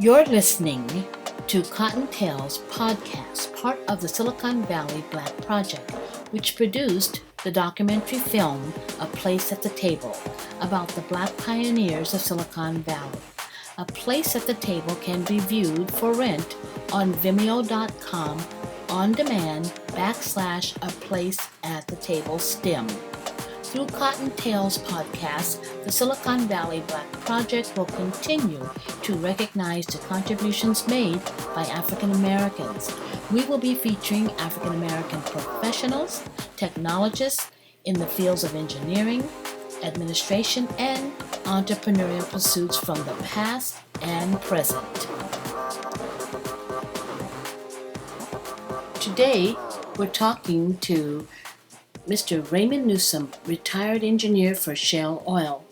You're listening to Cottontail's podcast, part of the Silicon Valley Black Project, which produced the documentary film A Place at the Table about the Black pioneers of Silicon Valley. A Place at the Table can be viewed for rent on Vimeo.com on demand /A Place at the Table STEM. Through Cottontail's podcast, the Silicon Valley Black Project will continue to recognize the contributions made by African Americans. We will be featuring African American professionals, technologists in the fields of engineering, administration, and entrepreneurial pursuits from the past and present. Today, we're talking to Mr. Raymond Newsome, retired engineer for Shell Oil.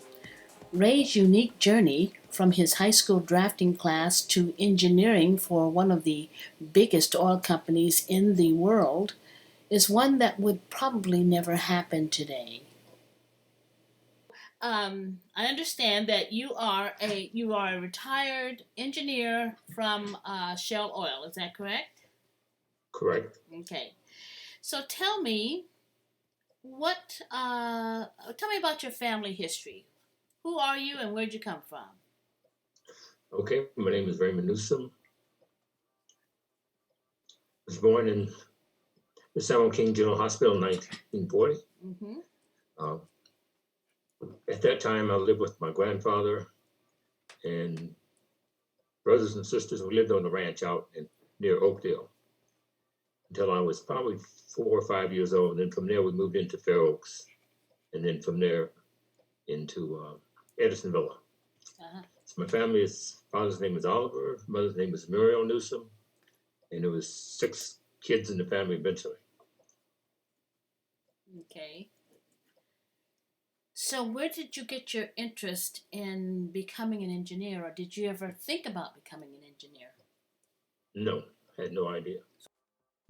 Ray's unique journey from his high school drafting class to engineering for one of the biggest oil companies in the world is one that would probably never happen today. I understand that you are a retired engineer from Shell Oil. Is that correct? Correct. Okay. So tell me tell me about your family history. Who are you and where'd you come from? Okay, my name is Raymond Newsome. I was born in the San King General Hospital in 1940. Mm-hmm. At that time, I lived with my grandfather and brothers and sisters. We lived on the ranch out near Oakdale until I was probably 4 or 5 years old. And then from there, we moved into Fair Oaks. And then from there into Edisonville. Uh-huh. So my father's name is Oliver, mother's name is Muriel Newsome, and there was 6 kids in the family eventually. Okay. So where did you get your interest in becoming an engineer, or did you ever think about becoming an engineer? No, I had no idea.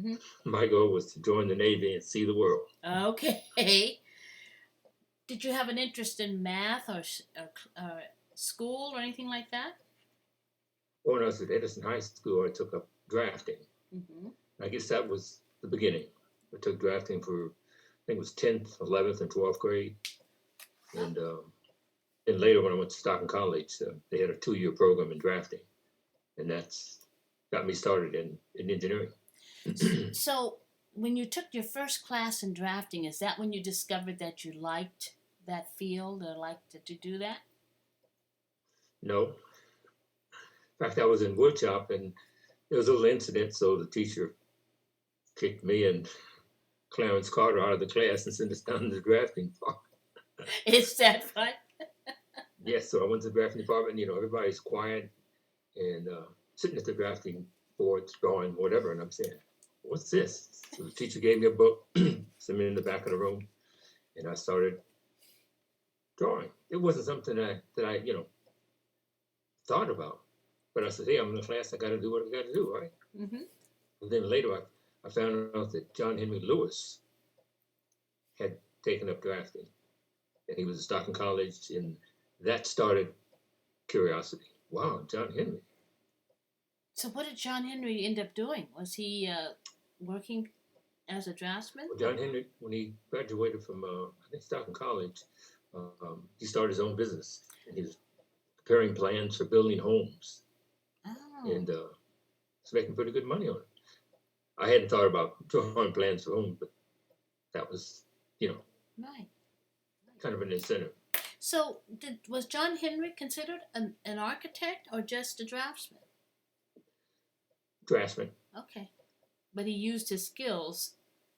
Mm-hmm. My goal was to join the Navy and see the world. Okay. Did you have an interest in math or school or anything like that? When I was at Edison High School, I took up drafting. Mm-hmm. I guess that was the beginning. I took drafting for, I think it was 10th, 11th, and 12th grade. And later when I went to Stockton College, they had a 2-year program in drafting. And that's got me started in engineering. So when you took your first class in drafting, is that when you discovered that you liked that field or liked to do that? No. In fact, I was in woodshop and there was a little incident, so the teacher kicked me and Clarence Carter out of the class and sent us down to the drafting department. Is that right? Yes, so I went to the drafting department, everybody's quiet and sitting at the drafting boards drawing whatever, and I'm saying, what's this? So the teacher gave me a book, sent me in the back of the room, and I started drawing. It wasn't something that I thought about. But I said, hey, I'm in the class, I got to do what I got to do, right? Mm-hmm. And then later I found out that John Henry Lewis had taken up drafting. And he was at Stockton College, and that started curiosity. Wow, John Henry. So what did John Henry end up doing? Was he working as a draftsman? Well, John Henry, when he graduated from, I think, Stockton College, he started his own business. And he was preparing plans for building homes. Oh. And was making pretty good money on it. I hadn't thought about drawing plans for homes, but that was, Right. kind of an incentive. So was John Henry considered an architect or just a draftsman? Draftsman. Okay. But he used his skills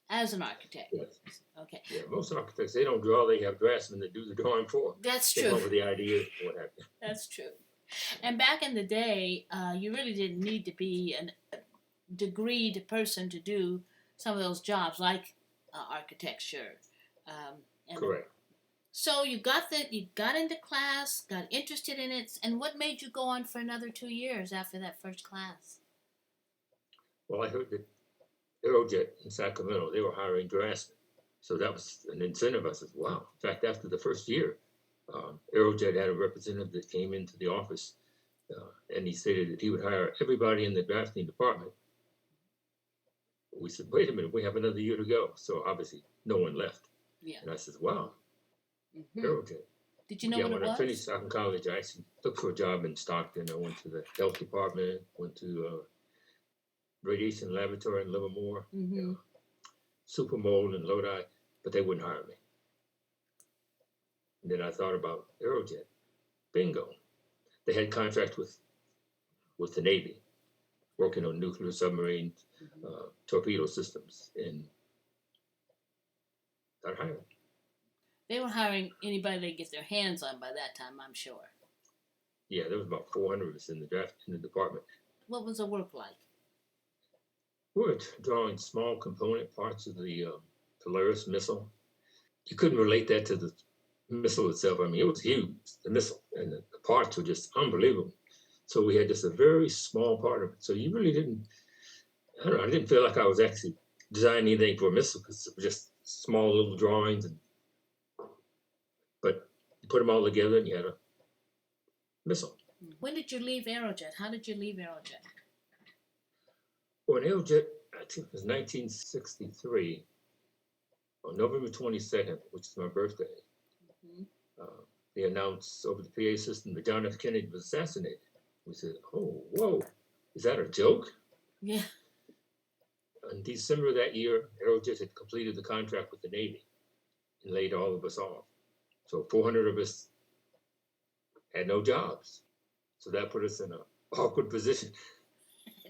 as an architect. Yes. Okay. Yeah, most architects, they don't draw, they have draftsmen that do the drawing for them. That's They true. come up with the ideas and what have you. That's true. And back in the day, you really didn't need to be a degreed person to do some of those jobs like architecture. Correct. So you got into class, got interested in it, and what made you go on for another 2 years after that first class? Well, I heard that Aerojet in Sacramento, they were hiring draftsmen. So that was an incentive. I said, wow. In fact, after the first year, Aerojet had a representative that came into the office And he stated that he would hire everybody in the drafting department. We said, wait a minute, we have another year to go. So obviously no one left. Yeah. And I said, wow, Mm-hmm. Aerojet. Did you know Yeah, what it when was? I finished Stockton College, I actually looked for a job in Stockton. I went to the health department, went to radiation laboratory in Livermore, Mm-hmm. Supermold in Lodi, but they wouldn't hire me. And then I thought about Aerojet. Bingo. They had contracts with the Navy, working on nuclear submarines, torpedo systems, and got hired. They were hiring anybody they get their hands on by that time, I'm sure. Yeah, there was about 400 of us in the department. What was the work like? We were drawing small component parts of the Polaris missile. You couldn't relate that to the missile itself. I mean, it was huge, the missile, and the parts were just unbelievable. So we had just a very small part of it. So you really didn't, I don't know, I didn't feel like I was actually designing anything for a missile because it was just small little drawings. But you put them all together and you had a missile. When did you leave Aerojet? How did you leave Aerojet? Well, in Aerojet, I think it was 1963, on November 22nd, which is my birthday, they announced over the PA system that John F. Kennedy was assassinated. We said, oh, whoa, is that a joke? Yeah. In December of that year, Aerojet had completed the contract with the Navy and laid all of us off. So 400 of us had no jobs. So that put us in an awkward position,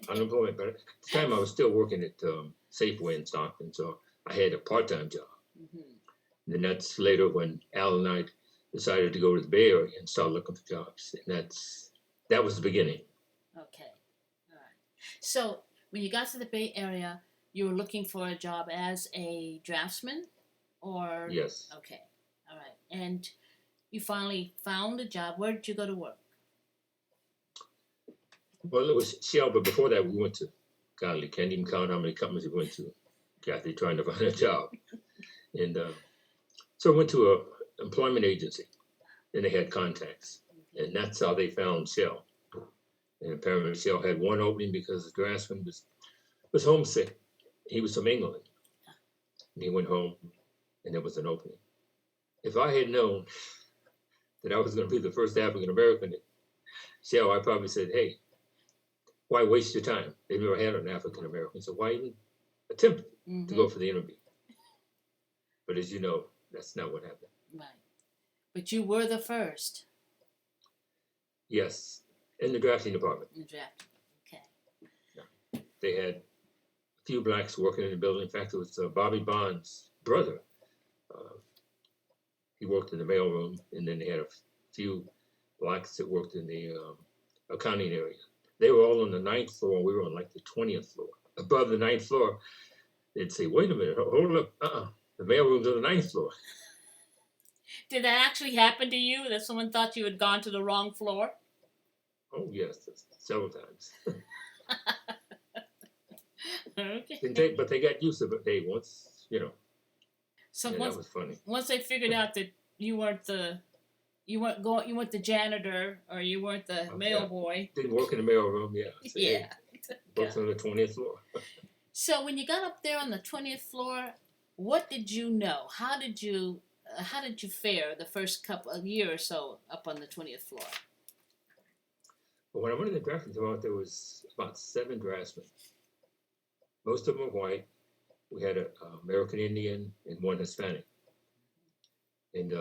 unemployment. But at the time, I was still working at Safeway in Stockton, so I had a part-time job. And then that's later when Al and I decided to go to the Bay Area and start looking for jobs. And that was the beginning. Okay. All right. So when you got to the Bay Area, you were looking for a job as a draftsman? Or Yes. Okay. All right. And you finally found a job. Where did you go to work? Well, it was Shell, but before that, we went to, golly, can't even count how many companies we went to, Kathy, trying to find a job. And so I went to an employment agency, and they had contacts. And that's how they found Shell. And apparently Shell had one opening because the draftsman was homesick. He was from England. And he went home, and there was an opening. If I had known that I was going to be the first African-American at Shell, I probably said, hey, why waste your time? They've never had an African-American, so why even attempt to go for the interview? But as you know, that's not what happened. Right. But you were the first. Yes, in the drafting department. In drafting, okay. Yeah. They had a few blacks working in the building. In fact, it was Bobby Bond's brother. He worked in the mailroom, and then they had a few blacks that worked in the accounting area. They were all on the 9th floor, and we were on like the 20th floor. Above the 9th floor, they'd say, wait a minute, hold up, the mailroom's on the 9th floor. Did that actually happen to you, that someone thought you had gone to the wrong floor? Oh, yes, several times. Okay. But they got used to it. Hey, once, So that was funny. Once they figured out that you weren't the janitor, or you weren't the mail boy. Didn't work in the mail room, yeah. So, yeah. Worked on the 20th floor. So when you got up there on the 20th floor, what did you know? How did you fare the first couple of years or so up on the 20th floor? Well, when I went in the drafting department, there was about 7 draftsmen. Most of them were white. We had an American Indian and 1 Hispanic. And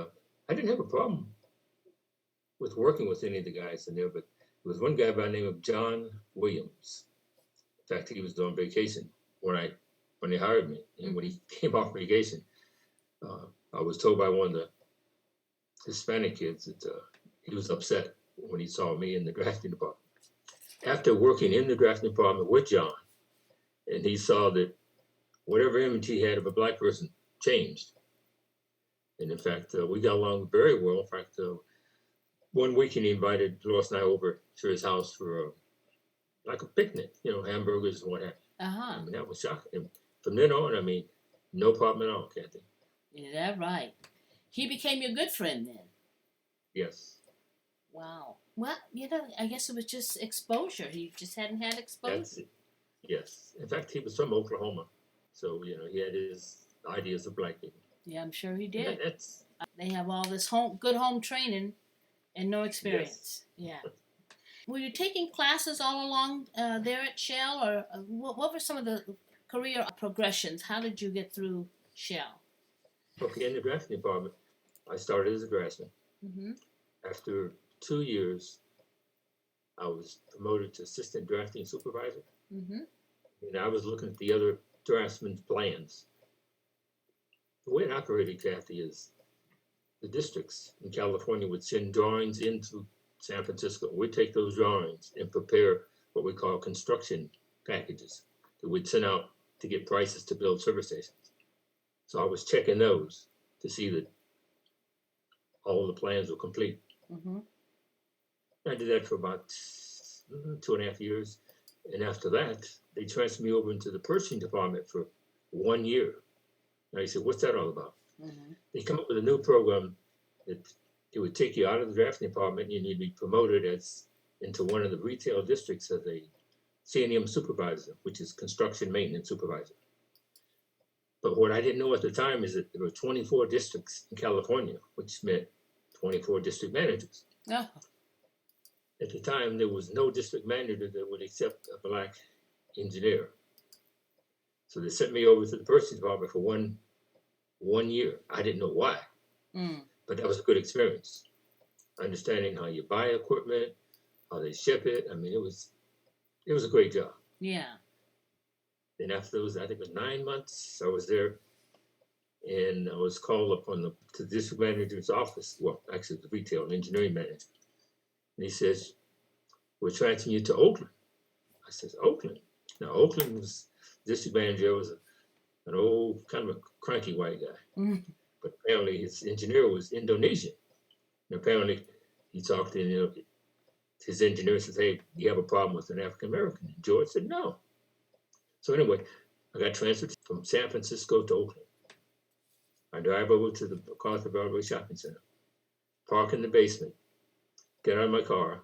I didn't have a problem with working with any of the guys in there, but there was one guy by the name of John Williams. In fact, he was on vacation when they hired me. And when he came off vacation, I was told by one of the Hispanic kids that he was upset when he saw me in the drafting department. After working in the drafting department with John, and he saw that whatever image he had of a black person changed. And in fact, we got along very well. In fact, one weekend he invited Lois and I over to his house for like a picnic, hamburgers and what have you. I mean, that was shocking. And from then on, I mean, no problem at all, Kathy. Is that right? He became your good friend then? Yes. Wow. Well, I guess it was just exposure. He just hadn't had exposure. That's it. Yes. In fact, he was from Oklahoma. So, he had his ideas of black people. Yeah, I'm sure he And did. that's, They have all this good home training and no experience. yes. Yeah. Were you taking classes all along there at Shell, or what were some of the career progressions? How did you get through Shell? Okay, in the drafting department, I started as a draftsman. Mm-hmm. After 2 years, I was promoted to assistant drafting supervisor. Mm-hmm. And I was looking at the other draftsmen's plans. The way it operated, Kathy, is the districts in California would send drawings into San Francisco. We'd take those drawings and prepare what we call construction packages that we'd send out to get prices to build service stations. So I was checking those to see that all the plans were complete. Mm-hmm. I did that for about 2.5 years. And after that, they transferred me over into the purchasing department for 1 year. Now you say, what's that all about? Mm-hmm. They come up with a new program that it would take you out of the drafting department and you'd be promoted into one of the retail districts as a C&M supervisor, which is construction maintenance supervisor. But what I didn't know at the time is that there were 24 districts in California, which meant 24 district managers. Oh. At the time, there was no district manager that would accept a black engineer. So they sent me over to the purchasing department for one year. I didn't know why, but that was a good experience. Understanding how you buy equipment, how they ship it. I mean, it was a great job. Yeah. Then after those, I think it was 9 months, I was there, and I was called up to the district manager's office. Well, actually, the retail engineering manager. And he says, we're transferring you to Oakland. I says, Oakland? Now, Oakland was, district manager was an old, kind of a cranky white guy. Mm. But apparently his engineer was Indonesian. And apparently he talked to his engineer and says, hey, do you have a problem with an African American? George said, no. So anyway, I got transferred from San Francisco to Oakland. I drive over to the MacArthur Broadway Shopping Center, park in the basement, get out of my car,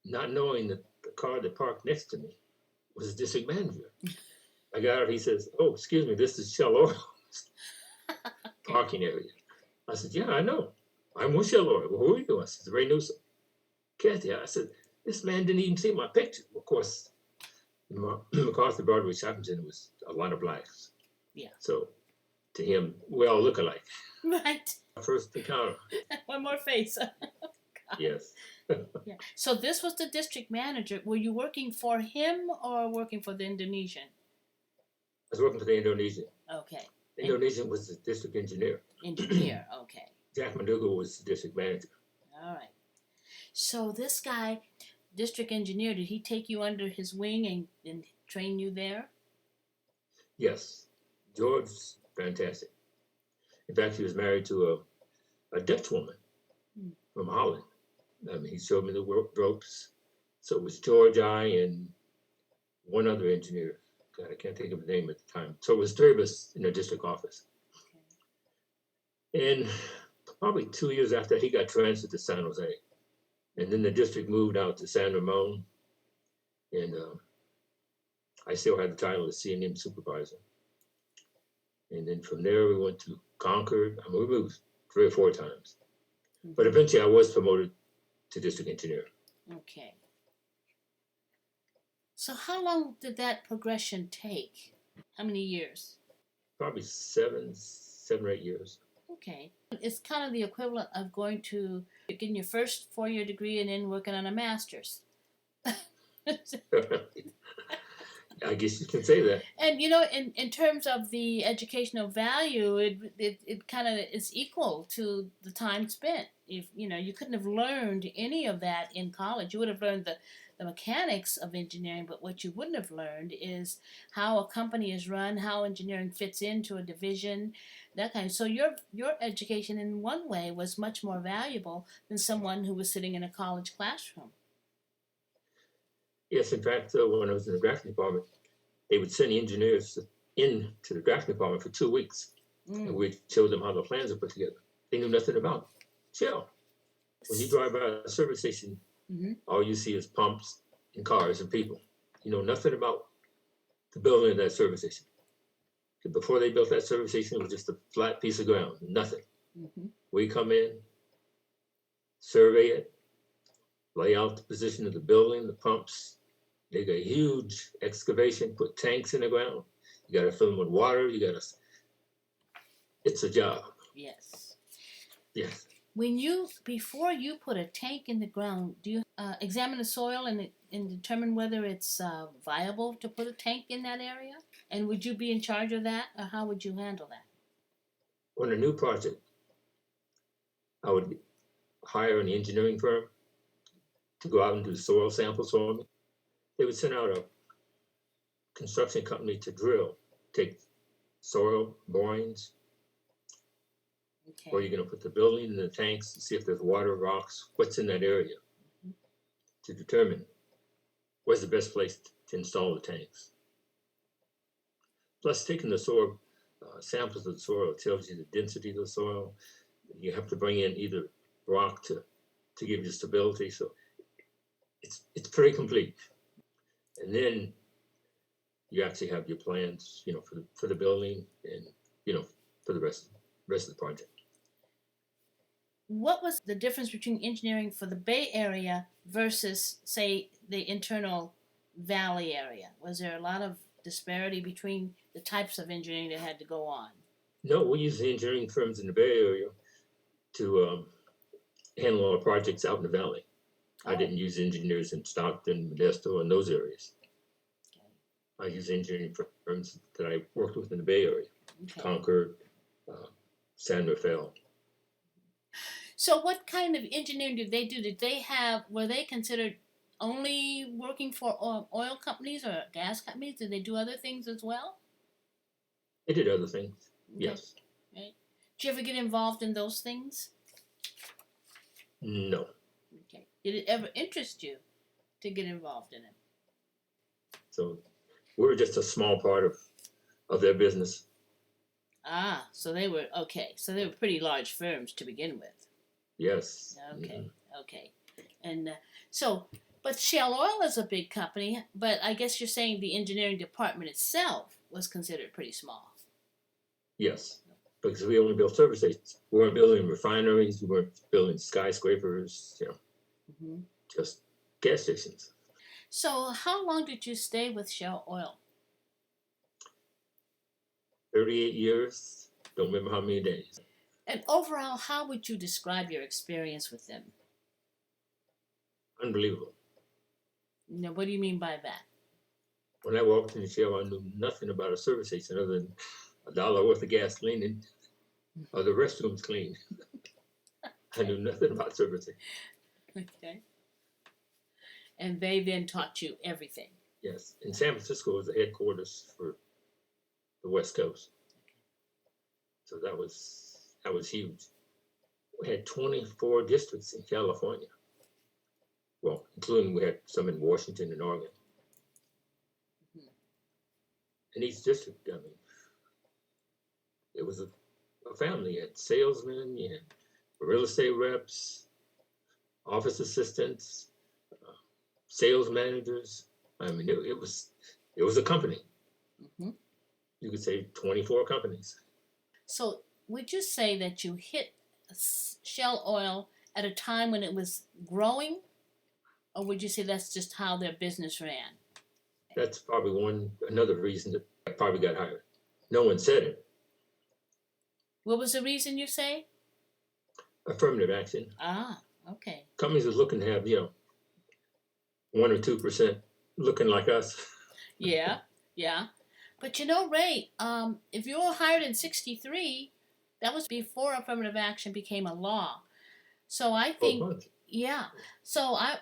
not knowing that the car that parked next to me was the district manager. I got out, he says, oh, excuse me, this is Shell Oil's parking area. I said, yeah, I know. I'm with Shell Oil. Well, who are you? I said, Ray Newsome. Kathy, I said, this man didn't even see my picture. Of course, MacArthur Broadway Shopping Center was a lot of blacks. Yeah. So to him, we all look alike. Right. First encounter. One more face. Yes. Yeah. So this was the district manager. Were you working for him or working for the Indonesian? I was working for the Indonesian. Okay. The Indonesian was the district engineer. Engineer, okay. Jack Manduga was the district manager. All right. So this guy, district engineer, did he take you under his wing and train you there? Yes. George's fantastic. In fact, he was married to a Dutch woman from Holland. I mean, he showed me the ropes. So it was George, I, and one other engineer. God, I can't think of the name at the time. So it was 3 of us in the district office. Okay. And probably 2 years after, he got transferred to San Jose. And then the district moved out to San Ramon. And I still had the title of C&M supervisor. And then from there, we went to Concord. I mean, we moved 3 or 4 times. Mm-hmm. But eventually, I was promoted to district engineer. Okay. So how long did that progression take? How many years? Probably 7 or 8 years. Okay. It's kind of the equivalent of getting your first 4-year degree and then working on a master's. I guess you can say that. And in terms of the educational value, it kind of is equal to the time spent. If you couldn't have learned any of that in college. You would have learned the mechanics of engineering, but what you wouldn't have learned is how a company is run, how engineering fits into a division, that kind of. So your education in one way was much more valuable than someone who was sitting in a college classroom. Yes, in fact, when I was in the drafting department, they would send engineers into the drafting department for 2 weeks, and we'd show them how the plans are put together. They knew nothing about Shell. When you drive by a service station, Mm-hmm. all you see is pumps and cars and people. You know nothing about the building of that service station. Before they built that service station, it was just a flat piece of ground, nothing. Mm-hmm. We come in, survey it, lay out the position of the building, the pumps, dig a huge excavation, put tanks in the ground. You got to fill them with water. It's a job. Yes. Yes. Before you put a tank in the ground, do you examine the soil and determine whether it's viable to put a tank in that area? And would you be in charge of that, or how would you handle that? On a new project, I would hire an engineering firm to go out and do soil samples for me. They would send out a construction company to drill, take soil borings, Okay. where you're going to put the building and the tanks to see if there's water, rocks, what's in that area, to determine where's the best place to install the tanks. Plus, taking the soil samples of the soil tells you the density of the soil. You have to bring in either rock to give you stability. So it's pretty complete. And then you actually have your plans, for the building and for the rest of the project. What was the difference between engineering for the Bay Area versus, say, the internal Valley area? Was there a lot of disparity between the types of engineering that had to go on? No, we use the engineering firms in the Bay Area to handle all the projects out in the Valley. I didn't use engineers in Stockton, Modesto, and those areas. I use engineering firms that I worked with in the Bay Area, Concord, San Rafael. So what kind of engineering did they do? Were they considered only working for oil companies or gas companies? Did they do other things as well? They did other things, Okay. yes. Right. Did you ever get involved in those things? No. Okay. Did it ever interest you to get involved in it? So we're just a small part of their business. Ah, so they were pretty large firms to begin with. Yes. Okay, Mm-hmm. okay. And but Shell Oil is a big company, but I guess you're saying the engineering department itself was considered pretty small. Yes, because we only built service stations. We weren't building refineries. We weren't building skyscrapers, Mm-hmm. just gas stations. So how long did you stay with Shell Oil? 38 years. Don't remember how many days. And overall, how would you describe your experience with them? Unbelievable. What do you mean by that? When I walked in the Shell, I knew nothing about a service station other than $1 worth of gasoline and the restrooms clean. I knew nothing about servicing. Okay. And they then taught you everything. Yes, and San Francisco was the headquarters for the West Coast. So that was huge. We had 24 districts in California. Well, including we had some in Washington and Oregon. Mm-hmm. In each district, it was a family. You had salesmen, you had real estate reps, office assistants, sales managers. It was a company. Mm-hmm. You could say 24 companies. So would you say that you hit Shell Oil at a time when it was growing, or would you say that's just how their business ran? That's probably another reason that I probably got hired. No one said it. What was the reason, you say? Affirmative action. Ah, okay. Companies are looking to have, 1 or 2% looking like us. Yeah. But Ray, if you were hired in '63, that was before affirmative action became a law. So I think, yeah. So I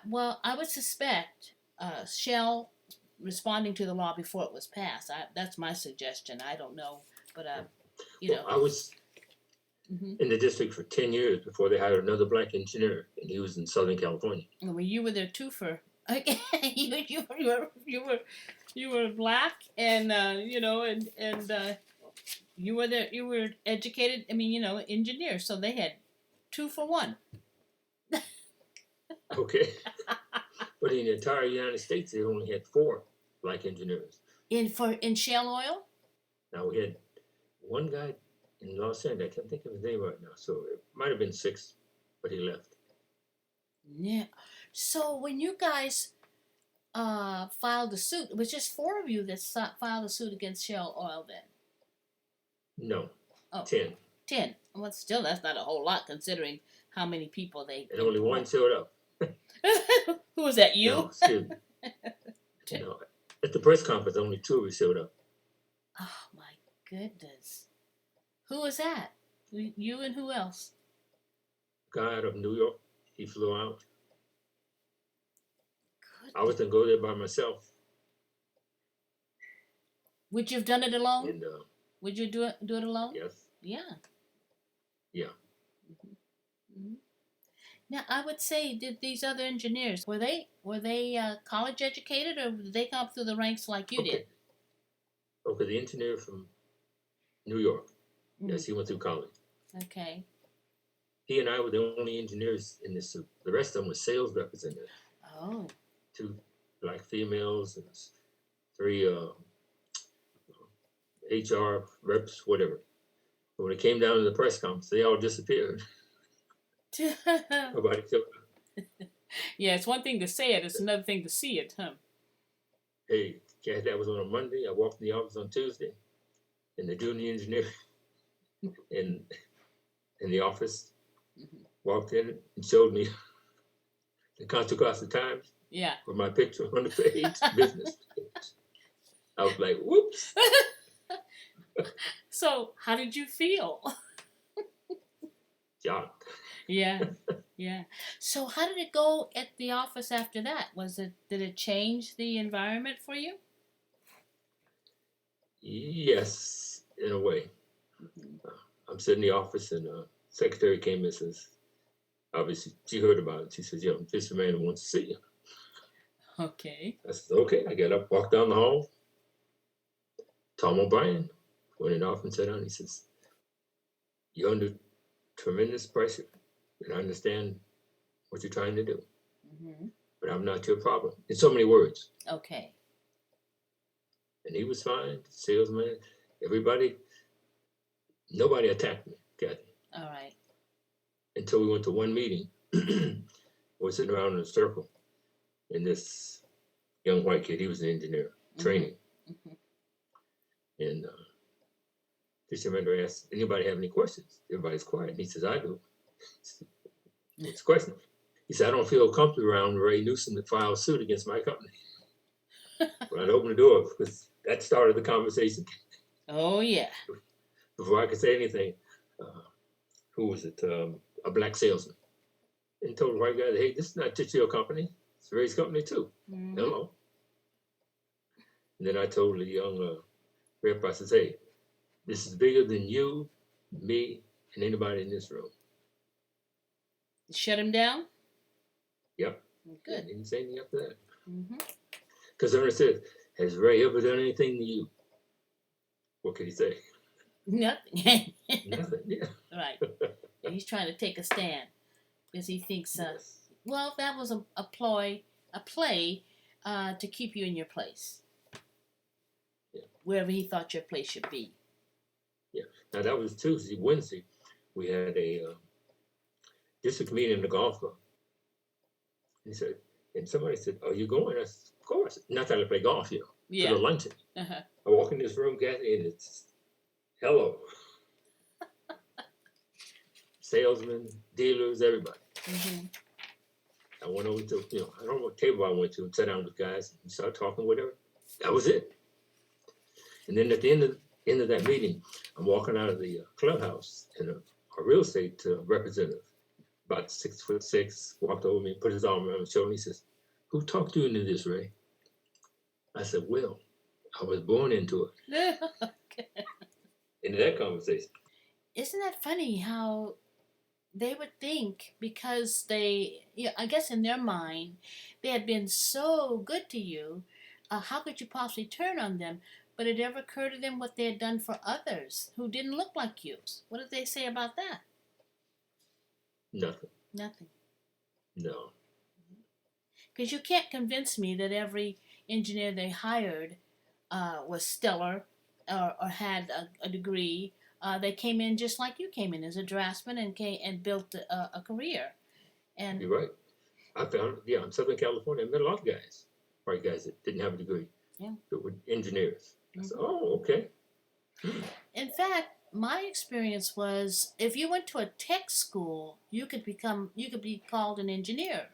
would suspect Shell responding to the law before it was passed. That's my suggestion. I don't know, but I was in the district for 10 years before they hired another black engineer, and he was in Southern California. Well, you were there too for you were black, and you were there. You were educated. Engineer. So they had 2 for 1. Okay. But in the entire United States, they only had 4 black engineers. In shale oil? Now we had one guy in Los Angeles. I can't think of his name right now. So it might have been 6, but he left. Yeah. So when you guys filed the suit, it was just 4 of you that filed a suit against Shell Oil then? No, Oh, 10. 10. Well, still, that's not a whole lot considering how many people they. And only one showed up. Who was that? You? No, excuse me. No, at the press conference, only 2 of us showed up. Oh my goodness. Who was that? You and who else? Guy out of New York, he flew out. Goodness. I was going to go there by myself. Would you have done it alone? And Would you do it alone? yes. Yeah. Yeah. Mm-hmm. Now, I would say, did these other engineers, were they college educated, or did they come through the ranks like you did? Okay, the engineer from New York. Yes, he went through college. Okay. He and I were the only engineers in this suit. The rest of them were sales representatives. Oh. 2 black females and 3 HR reps, whatever. But when it came down to the press conference, they all disappeared. Nobody showed up. Yeah, it's one thing to say it, it's another thing to see it, huh? Hey, that was on a Monday. I walked in the office on Tuesday, and the junior engineer in the office walked in and showed me the Contra Costa Times. Yeah. With my picture on the page, business page. I was like, whoops. So, how did you feel? Shocked. Yeah, yeah. So, how did it go at the office after that? Did it change the environment for you? Yes, in a way. I'm sitting in the office, and secretary came and says, obviously, she heard about it. She says, "Yo, this man wants to see you." Okay. I said, "Okay." I got up, walked down the hall. Tom O'Brien went in off and sat down. He says, "You're under tremendous pressure, and I understand what you're trying to do, but I'm not your problem." In so many words. Okay. And he was fine. Salesman, everybody, nobody attacked me, Kathy. All right. Until we went to one meeting. We're sitting around in a circle, and this young white kid, he was an engineer, training. And this commander asked, "Anybody have any questions?" Everybody's quiet. And he says, "I do." What's the question? He said, "I don't feel comfortable around Ray Newsome to file suit against my company." Well, I'd open the door because that started the conversation. Oh, yeah. Before I could say anything, who was it? A black salesman. And told the white guy, "Hey, this is not just your company. It's Ray's company too." Hello. And then I told the young rep, I says, "Hey, this is bigger than you, me, and anybody in this room." Shut him down? Yep. Good. He didn't say anything after that. Because everyone said, "Has Ray ever done anything to you?" What could he say? Nothing. Nothing, yeah. Right. And he's trying to take a stand because he thinks, Yes. well, that was a play to keep you in your place. Yeah. Wherever he thought your place should be. Yeah. Now that was Tuesday. Wednesday, we had a district meeting in the golf club. He said, and somebody said, "Are you going?" I said, "Of course." Not trying to play golf, you know. Yeah. For the luncheon. I walk in this room, Kathy, and it's hello. Salesmen, dealers, everybody. I went over to, I don't know what table I went to and sat down with guys and started talking, whatever. That was it. And then at the end of that meeting, I'm walking out of the clubhouse, and a real estate representative, about 6'6", walked over me, put his arm around my shoulder, and he says, "Who talked you into this, Ray?" I said, "Well, I was born into it." Into that conversation. Isn't that funny how they would think because they, I guess in their mind, they had been so good to you, how could you possibly turn on them? But it ever occurred to them what they had done for others who didn't look like you? What did they say about that? Nothing. Nothing. No. Because you can't convince me that every engineer they hired was stellar or had a degree. They came in just like you came in as a draftsman and built a career. And You're right. I found, yeah, in Southern California, I met a lot of guys, white guys that didn't have a degree, yeah. that were engineers. I said, Mhm. oh, okay. In fact, my experience was if you went to a tech school, you could be called an engineer.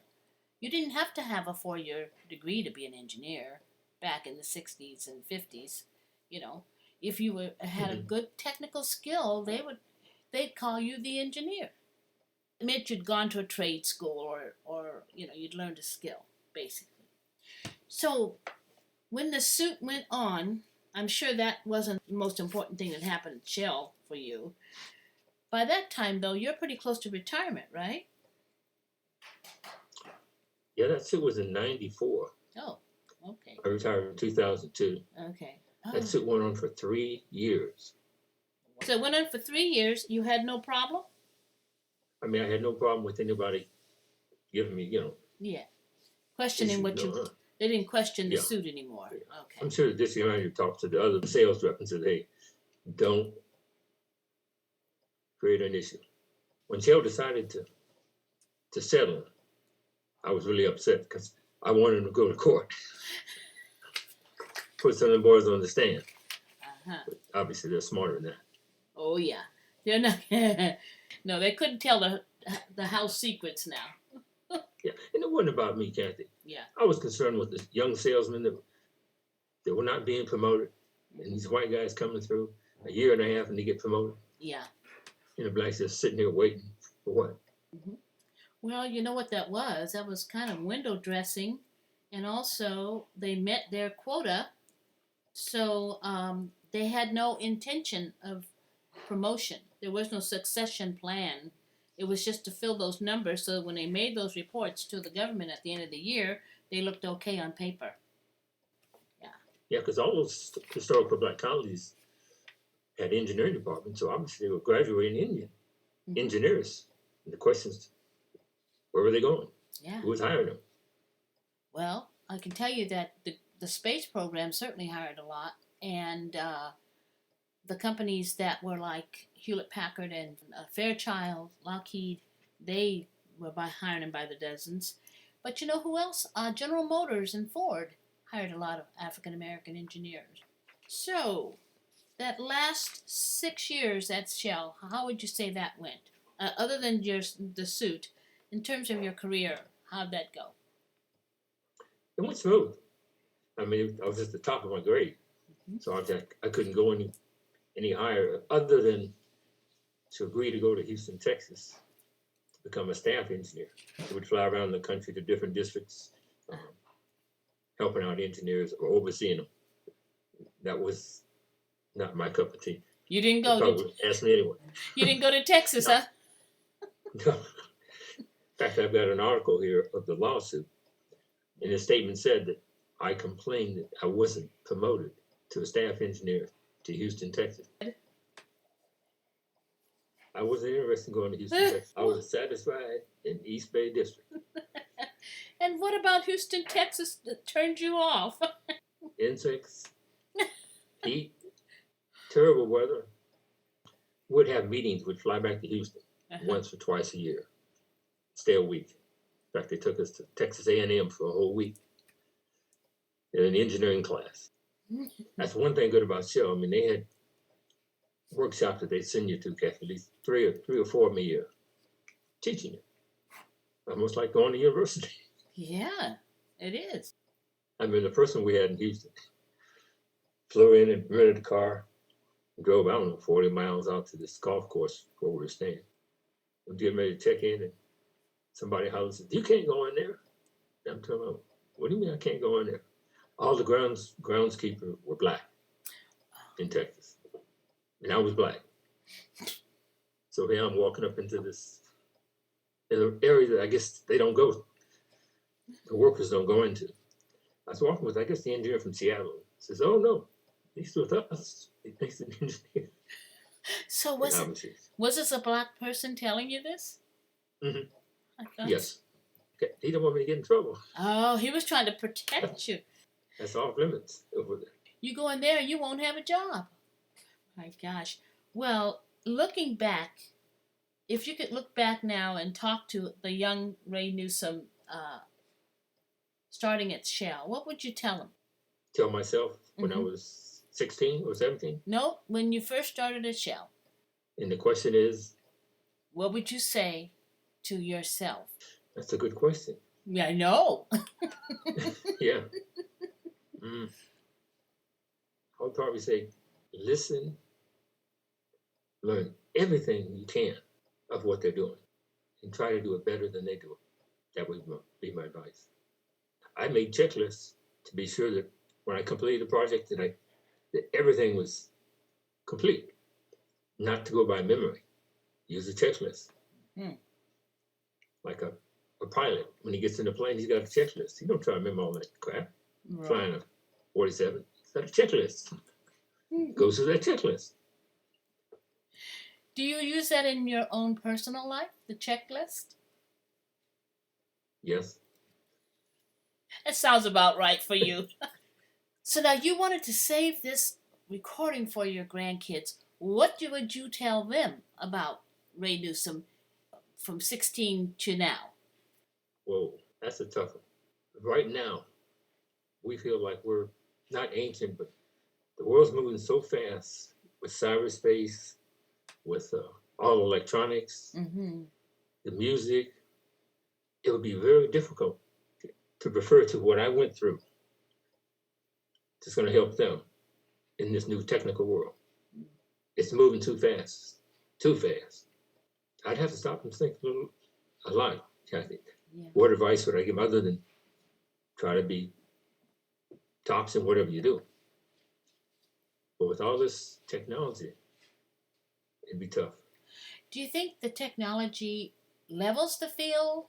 You didn't have to have a 4-year degree to be an engineer back in the 60s and 50s. You know, if you had a good technical skill, they'd call you the engineer. It meant you'd gone to a trade school or you'd learned a skill basically. So when the suit went on, I'm sure that wasn't the most important thing that happened at Shell for you. By that time, though, you're pretty close to retirement, right? Yeah, that suit was in 94. Oh, okay. I retired in 2002. Okay. That Oh. suit went on for 3 years. So it went on for 3 years. You had no problem? I mean, I had no problem with anybody giving me, Yeah. Questioning issues. what you. They didn't question the suit anymore. Yeah. Okay. I'm sure the district manager talked to the other sales rep and said, hey, don't create an issue. When Shell decided to settle, I was really upset because I wanted him to go to court. Put some of the boys on the stand. Uh-huh. But obviously, they're smarter than that. Oh, yeah. They're not. No, they couldn't tell the house secrets now. Yeah, and it wasn't about me, Kathy. Yeah. I was concerned with the young salesmen that were not being promoted, and these white guys coming through a year and a half and they get promoted. Yeah. And the blacks just sitting there waiting for what? Mm-hmm. Well, you know what that was? That was kind of window dressing, and also they met their quota, so they had no intention of promotion. There was no succession plan. It was just to fill those numbers so when they made those reports to the government at the end of the year, they looked okay on paper. Yeah. Yeah, because all those historical black colleges had engineering departments, so obviously they were graduating Indian engineers. And the questions, where were they going? Yeah. Who was hiring them? Well, I can tell you that the space program certainly hired a lot, and the companies that were like Hewlett Packard and Fairchild, Lockheed, they were hiring them by the dozens. But you know who else? General Motors and Ford hired a lot of African American engineers. So, that last 6 years at Shell, how would you say that went? Other than the suit, in terms of your career, how'd that go? It went smooth. I mean, I was at the top of my grade, so I couldn't go any higher other than to agree to go to Houston, Texas to become a staff engineer. I would fly around the country to different districts, helping out engineers or overseeing them. That was not my cup of tea. You didn't go to ask me anyway. You didn't go to Texas, huh? No. In fact, I've got an article here of the lawsuit, and the statement said that I complained that I wasn't promoted to a staff engineer to Houston, Texas. I wasn't interested in going to Houston, Texas. I was satisfied in East Bay District. And what about Houston, Texas that turned you off? Insects, heat, terrible weather. Would have meetings, would fly back to Houston once or twice a year, stay a week. In fact, they took us to Texas A&M for a whole week in an engineering class. That's one thing good about Shell. I mean, they had workshops that they'd send you to, Kathy, at least three or four of them a year, teaching you. Almost like going to university. Yeah, it is. I mean, the first one we had in Houston, flew in and rented a car, and drove, I don't know, 40 miles out to this golf course where we were staying. We were getting ready to check in, and somebody hollered and said, "You can't go in there." And I'm telling them, "What do you mean I can't go in there?" All the groundskeepers were black in Texas, and I was black. So here I'm walking up into this area that I guess they don't go, the workers don't go into. I was walking with, I guess, the engineer from Seattle. He says, "Oh no, he's with us. He's an engineer." So was this a black person telling you this? Mm-hmm. I thought Yes. He don't want me to get in trouble. Oh, he was trying to protect you. That's off limits over there. You go in there, you won't have a job. My gosh. Well, looking back, if you could look back now and talk to the young Ray Newsome starting at Shell, what would you tell him? Tell myself when I was 16 or 17. No, when you first started at Shell. And the question is? What would you say to yourself? That's a good question. Yeah, I know. Yeah. I would probably say, listen, learn everything you can of what they're doing, and try to do it better than they do it. That would be my advice. I made checklists to be sure that when I completed the project that everything was complete, not to go by memory. Use a checklist. Like a pilot, when he gets in the plane, he's got a checklist. He don't try to remember all that crap. Right. Flying a 47, he's got a checklist. Goes through that checklist. Do you use that in your own personal life, the checklist? Yes. That sounds about right for you. So now you wanted to save this recording for your grandkids. What would you tell them about Ray Newsome from 16 to now? Whoa, that's a tough one. Right now, we feel like we're not ancient, but the world's moving so fast with cyberspace, with all electronics, the music. It would be very difficult to refer to what I went through. It's going to help them in this new technical world. It's moving too fast, too fast. I'd have to stop and think a lot, Kathy. Yeah. What advice would I give other than try to be tops in whatever you do? But with all this technology, it'd be tough. Do you think the technology levels the field,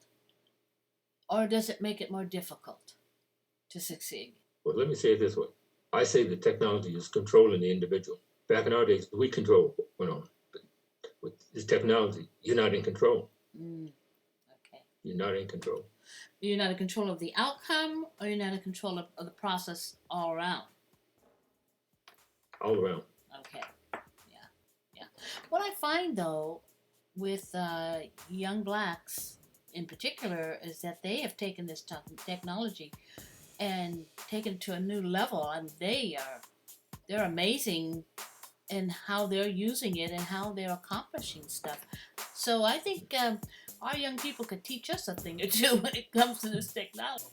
or does it make it more difficult to succeed? Well, let me say it this way. I say the technology is controlling the individual. Back in our days, we control what went on. But with this technology, you're not in control. Okay. You're not in control. You're not in control of the outcome, or you're not in control of the process all around? All around. Okay. Yeah. What I find, though, with young blacks in particular, is that they have taken this technology and taken it to a new level, and they're amazing in how they're using it and how they're accomplishing stuff. So I think our young people could teach us a thing or two when it comes to this technology.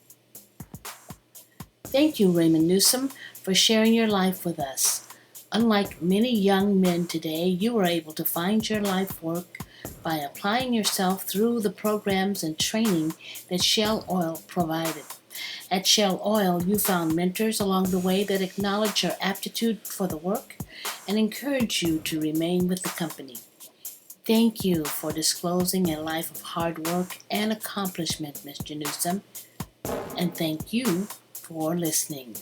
Thank you, Raymond Newsome, for sharing your life with us. Unlike many young men today, you were able to find your life work by applying yourself through the programs and training that Shell Oil provided. At Shell Oil, you found mentors along the way that acknowledge your aptitude for the work and encourage you to remain with the company. Thank you for disclosing a life of hard work and accomplishment, Mr. Newsome, and thank you for listening.